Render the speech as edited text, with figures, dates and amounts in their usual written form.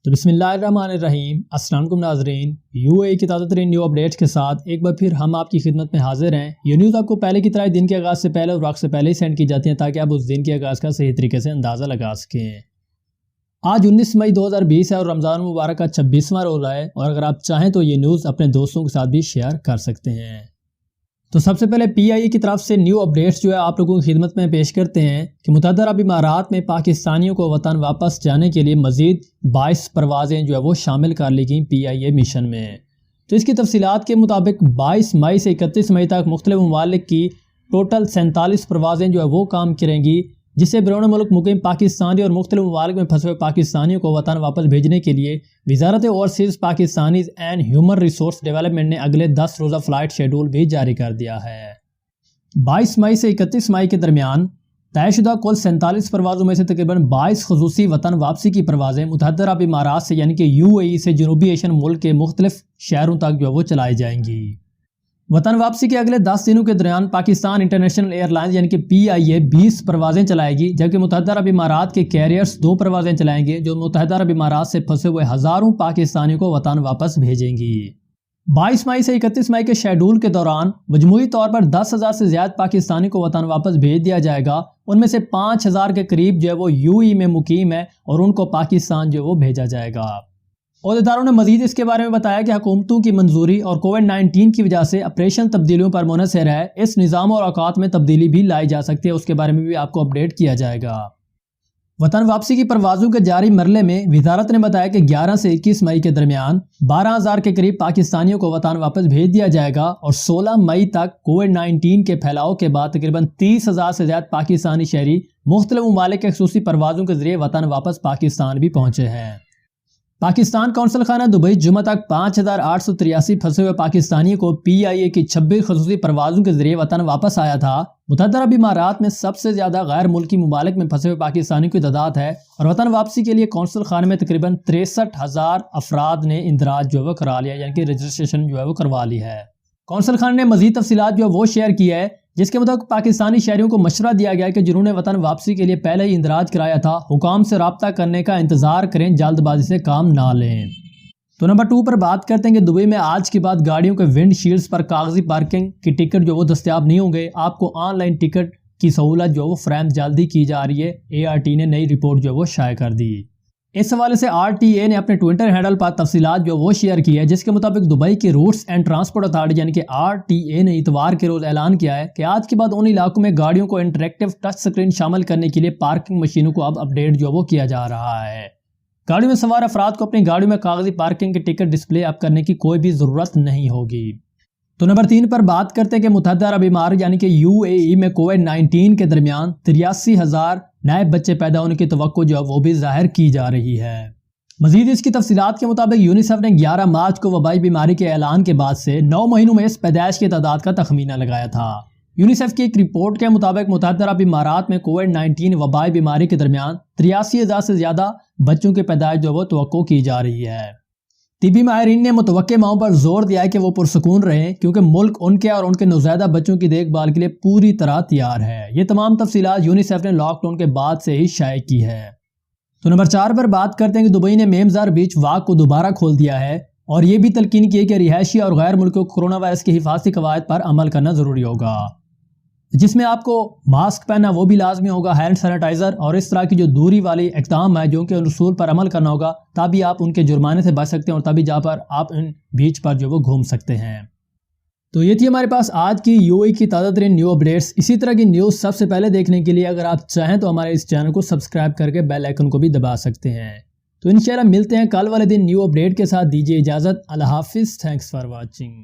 تو بسم اللہ الرحمن الرحیم، السلام علیکم ناظرین، UAE کی تازہ ترین نیو اپڈیٹس کے ساتھ ایک بار پھر ہم آپ کی خدمت میں حاضر ہیں۔ یہ نیوز آپ کو پہلے کی طرح دن کے آغاز سے پہلے اور وقت سے پہلے ہی سینڈ کی جاتی ہیں تاکہ آپ اس دن کے آغاز کا صحیح طریقے سے اندازہ لگا سکیں۔ آج 19 مئی 2020 ہے اور رمضان مبارک کا 26واں روزہ ہے، اور اگر آپ چاہیں تو یہ نیوز اپنے دوستوں کے ساتھ بھی شیئر کر سکتے ہیں۔ تو سب سے پہلے PIA کی طرف سے نیو اپڈیٹس جو ہے آپ لوگوں کی خدمت میں پیش کرتے ہیں کہ متحدہ عرب امارات میں پاکستانیوں کو وطن واپس جانے کے لیے مزید 22 پروازیں جو ہے وہ شامل کر لی گئیں PIA مشن میں۔ تو اس کی تفصیلات کے مطابق 22 مئی سے 31 مئی تک مختلف ممالک کی ٹوٹل 47 پروازیں جو ہے وہ کام کریں گی، جس سے بیرون ملک مقیم پاکستانی اور مختلف ممالک میں پھنسے ہوئے پاکستانیوں کو وطن واپس بھیجنے کے لیے وزارت overseas Pakistanis and human resource development نے اگلے 10 روزہ فلائٹ شیڈول بھی جاری کر دیا ہے۔ 22 مئی سے 31 مئی کے درمیان طے شدہ کل 47 پروازوں میں سے تقریباً 22 خصوصی وطن واپسی کی پروازیں متحدہ عرب امارات سے یعنی کہ UAE سے جنوبی ایشین ملک کے مختلف شہروں تک جو وہ چلائی جائیں گی۔ وطن واپسی کے اگلے 10 دنوں کے درمیان پاکستان انٹرنیشنل ایئر لائنز یعنی کہ PIA 20 پروازیں چلائے گی، جبکہ متحدہ عرب امارات کے کیریئرز 2 پروازیں چلائیں گے جو متحدہ عرب امارات سے پھنسے ہوئے ہزاروں پاکستانیوں کو وطن واپس بھیجیں گی۔ 22 مئی سے 31 مئی کے شیڈول کے دوران مجموعی طور پر 10,000 سے زیادہ پاکستانی کو وطن واپس بھیج دیا جائے گا۔ ان میں سے 5,000 کے قریب جو ہے وہ UAE میں مقیم ہے اور ان کو پاکستان جو وہ بھیجا جائے گا۔ عہدیداروں نے مزید اس کے بارے میں بتایا کہ حکومتوں کی منظوری اور کووڈ-19 کی وجہ سے آپریشن تبدیلیوں پر منحصر ہے، اس نظام اور اوقات میں تبدیلی بھی لائی جا سکتی ہے، اس کے بارے میں بھی آپ کو اپڈیٹ کیا جائے گا۔ وطن واپسی کی پروازوں کے جاری مرحلے میں وزارت نے بتایا کہ 11 سے 21 مئی کے درمیان 12,000 کے قریب پاکستانیوں کو وطن واپس بھیج دیا جائے گا، اور 16 مئی تک کووڈ-19 کے پھیلاؤ کے بعد تقریباً 30,000 سے زیادہ پاکستانی شہری مختلف ممالک کے خصوصی پروازوں کے ذریعے وطن واپس پاکستان بھی پہنچے ہیں۔ پاکستان قونصل خانہ دبئی جمعہ تک 5,883 پھنسے ہوئے پاکستانیوں کو PIA کی 26 خصوصی پروازوں کے ذریعے وطن واپس آیا تھا۔ متحدہ عرب امارات میں سب سے زیادہ غیر ملکی ممالک میں پھنسے ہوئے پاکستانیوں کی تعداد ہے، اور وطن واپسی کے لیے قونصل خانے میں تقریباً 63,000 افراد نے اندراج جو ہے کرا لیا، یعنی کہ رجسٹریشن جو ہے وہ کروا لی ہے۔ قونصل خانے نے مزید تفصیلات جو ہے وہ شیئر کی ہے، جس کے مطابق پاکستانی شہریوں کو مشورہ دیا گیا کہ جنہوں نے وطن واپسی کے لیے پہلے ہی اندراج کرایا تھا حکام سے رابطہ کرنے کا انتظار کریں، جلد بازی سے کام نہ لیں۔ تو نمبر 2 پر بات کرتے ہیں کہ دبئی میں آج کے بعد گاڑیوں کے ونڈ شیلڈز پر کاغذی پارکنگ کی ٹکٹ جو وہ دستیاب نہیں ہوں گے، آپ کو آن لائن ٹکٹ کی سہولت جو وہ فراہم جلدی کی جا رہی ہے۔ ART نے نئی رپورٹ جو وہ شائع کر دی۔ اس حوالے سے RTA نے اپنے ٹویٹر ہینڈل پر تفصیلات جو وہ شیئر کی ہے، جس کے مطابق دبئی کی روٹس اینڈ ٹرانسپورٹ اتھارٹی یعنی کہ RTA نے اتوار کے روز اعلان کیا ہے کہ آج کے بعد ان علاقوں میں گاڑیوں کو انٹریکٹیو ٹچ سکرین شامل کرنے کے لیے پارکنگ مشینوں کو اب اپڈیٹ جو وہ کیا جا رہا ہے۔ گاڑیوں میں سوار افراد کو اپنی گاڑیوں میں کاغذی پارکنگ کی ٹکٹ ڈسپلے اب کرنے کی کوئی بھی ضرورت نہیں ہوگی۔ تو نمبر 3 پر بات کرتے ہیں کہ متحدہ عرب امارات یعنی کہ UAE میں کووڈ-19 کے درمیان 83,000 نئے بچے پیدا ہونے کی توقع جو ہے وہ بھی ظاہر کی جا رہی ہے۔ مزید اس کی تفصیلات کے مطابق یونیسیف نے 11 مارچ کو وبائی بیماری کے اعلان کے بعد سے 9 مہینوں میں اس پیدائش کی تعداد کا تخمینہ لگایا تھا۔ یونیسیف کی ایک رپورٹ کے مطابق متحدہ عرب امارات میں کووڈ-19 وبائی بیماری کے درمیان 83,000 سے زیادہ بچوں کی پیدائش جو وہ توقع کی جا رہی ہے۔ طبی ماہرین نے متوقع ماؤں پر زور دیا ہے کہ وہ پرسکون رہیں، کیونکہ ملک ان کے اور ان کے نوزائیدہ بچوں کی دیکھ بھال کے لیے پوری طرح تیار ہے۔ یہ تمام تفصیلات یونیسیف نے لاک ڈاؤن کے بعد سے ہی شائع کی ہے۔ تو نمبر 4 پر بات کرتے ہیں کہ دبئی نے میمزار بیچ واک کو دوبارہ کھول دیا ہے، اور یہ بھی تلقین کی ہے کہ رہائشی اور غیر ملکیوں کو کورونا وائرس کی حفاظتی قواعد پر عمل کرنا ضروری ہوگا، جس میں آپ کو ماسک پہننا وہ بھی لازمی ہوگا، ہینڈ سینیٹائزر اور اس طرح کی جو دوری والی اقدام ہے جو کہ اصول پر عمل کرنا ہوگا، تبھی آپ ان کے جرمانے سے بچ سکتے ہیں اور تبھی جہاں پر آپ ان بیچ پر جو وہ گھوم سکتے ہیں۔ تو یہ تھی ہمارے پاس آج کی UAE کی تازہ ترین نیو اپڈیٹس۔ اسی طرح کی نیوز سب سے پہلے دیکھنے کے لیے اگر آپ چاہیں تو ہمارے اس چینل کو سبسکرائب کر کے بیل آئیکن کو بھی دبا سکتے ہیں۔ تو انشاءاللہ ملتے ہیں کل والے دن نیو اپڈیٹ کے ساتھ، دیجیے اجازت، اللہ حافظ، تھینکس فار واچنگ۔